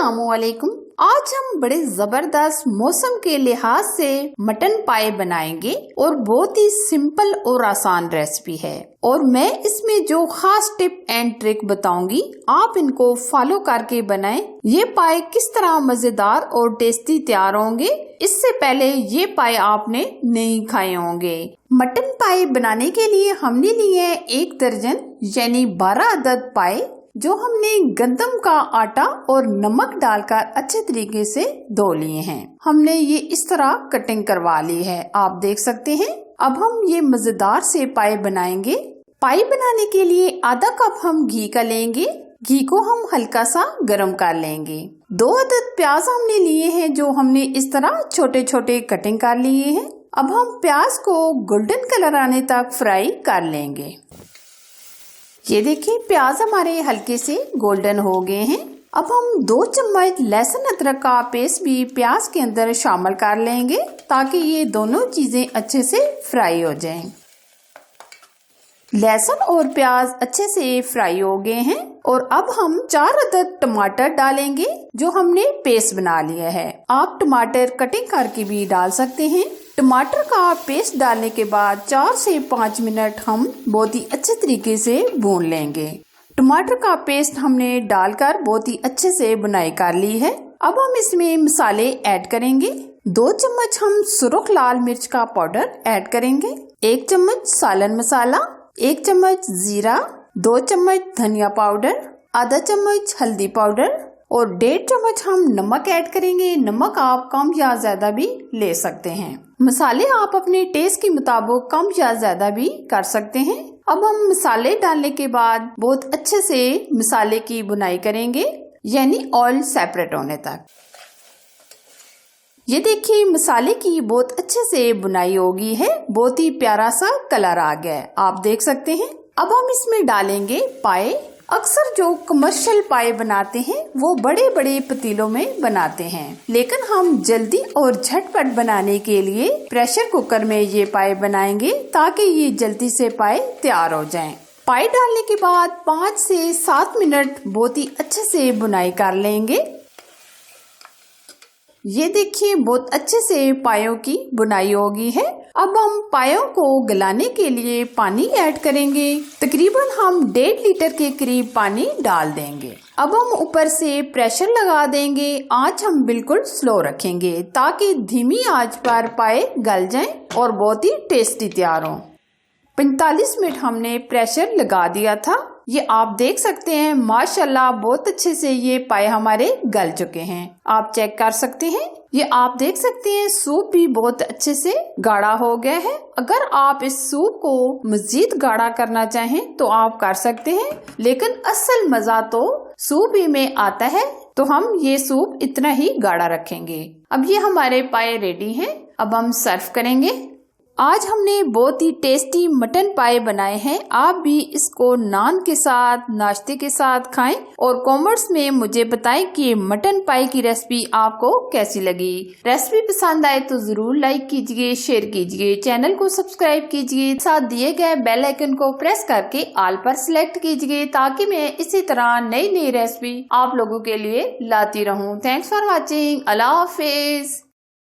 अस्सलामुअलैकुम। आज हम बड़े जबरदस्त मौसम के लिहाज से मटन पाए बनाएंगे और बहुत ही सिंपल और आसान रेसिपी है। और मैं इसमें जो खास टिप एंड ट्रिक बताऊंगी आप इनको फॉलो करके बनाएं। ये पाए किस तरह मजेदार और टेस्टी तैयार होंगे, इससे पहले ये पाए आपने नहीं खाए होंगे। मटन पाए बनाने के लिए हमने लिए है 1 दर्जन यानी 12 अदद पाए, जो हमने गंदम का आटा और नमक डालकर अच्छे तरीके से धो लिए हैं। हमने ये इस तरह कटिंग करवा ली है, आप देख सकते हैं। अब हम ये मजेदार से पाए बनाएंगे। पाए बनाने के लिए आधा कप हम घी का लेंगे। घी को हम हल्का सा गरम कर लेंगे। 2 अदद प्याज हमने लिए हैं, जो हमने इस तरह छोटे छोटे कटिंग कर लिए हैं। अब हम प्याज को गोल्डन कलर आने तक फ्राई कर लेंगे। ये देखिए प्याज हमारे हल्के से गोल्डन हो गए हैं। अब हम 2 चम्मच लहसुन अदरक का पेस्ट भी प्याज के अंदर शामिल कर लेंगे, ताकि ये दोनों चीजें अच्छे से फ्राई हो जाएं। लहसुन और प्याज अच्छे से फ्राई हो गए हैं और अब हम 4 अदद टमाटर डालेंगे, जो हमने पेस्ट बना लिया है। आप टमाटर कटिंग करके भी डाल सकते हैं। टमाटर का पेस्ट डालने के बाद 4 से 5 मिनट हम बहुत ही अच्छे तरीके से भून लेंगे। टमाटर का पेस्ट हमने डालकर बहुत ही अच्छे से बुनाई कर ली है। अब हम इसमें मसाले ऐड करेंगे। 2 चम्मच हम सुर्ख लाल मिर्च का पाउडर ऐड करेंगे, 1 चम्मच सालन मसाला, 1 चम्मच जीरा, 2 चम्मच धनिया पाउडर, आधा चम्मच हल्दी पाउडर और 1.5 चम्मच हम नमक ऐड करेंगे। नमक आप कम या ज्यादा भी ले सकते हैं। मसाले आप अपने टेस्ट के मुताबिक कम या ज्यादा भी कर सकते हैं। अब हम मसाले डालने के बाद बहुत अच्छे से मसाले की बुनाई करेंगे, यानी ऑयल सेपरेट होने तक। ये देखिए मसाले की बहुत अच्छे से बुनाई हो गई है, बहुत ही प्यारा सा कलर आ गया है, आप देख सकते हैं। अब हम इसमें डालेंगे पाए। अक्सर जो कमर्शियल पाए बनाते हैं वो बड़े बड़े पतीलों में बनाते हैं, लेकिन हम जल्दी और झटपट बनाने के लिए प्रेशर कुकर में ये पाए बनाएंगे, ताकि ये जल्दी से पाए तैयार हो जाएं। पाए डालने के बाद 5 से 7 मिनट बहुत ही अच्छे से बुनाई कर लेंगे। ये देखिए बहुत अच्छे से पायों की बुनाई हो गई है। अब हम पायों को गलाने के लिए पानी ऐड करेंगे। तकरीबन हम 1.5 लीटर के करीब पानी डाल देंगे। अब हम ऊपर से प्रेशर लगा देंगे। आंच हम बिल्कुल स्लो रखेंगे, ताकि धीमी आंच पर पाए गल जाएं और बहुत ही टेस्टी तैयार हो। 45 मिनट हमने प्रेशर लगा दिया था। ये आप देख सकते हैं माशाल्लाह बहुत अच्छे से ये पाए हमारे गल चुके हैं, आप चेक कर सकते हैं। ये आप देख सकते हैं सूप भी बहुत अच्छे से गाढ़ा हो गया है। अगर आप इस सूप को मजीद गाढ़ा करना चाहें तो आप कर सकते हैं, लेकिन असल मजा तो सूप ही में आता है, तो हम ये सूप इतना ही गाढ़ा रखेंगे। अब ये हमारे पाए रेडी हैं। अब हम सर्व करेंगे। आज हमने बहुत ही टेस्टी मटन पाए बनाए हैं। आप भी इसको नान के साथ, नाश्ते के साथ खाएं और कमेंट्स में मुझे बताएं कि मटन पाए की रेसिपी आपको कैसी लगी। रेसिपी पसंद आए तो जरूर लाइक कीजिए, शेयर कीजिए, चैनल को सब्सक्राइब कीजिए, साथ दिए गए बेल आइकन को प्रेस करके ऑल पर सिलेक्ट कीजिए, ताकि मैं इसी तरह नई नई रेसिपी आप लोगों के लिए लाती रहूं। Thanks for watching. Allah Hafiz.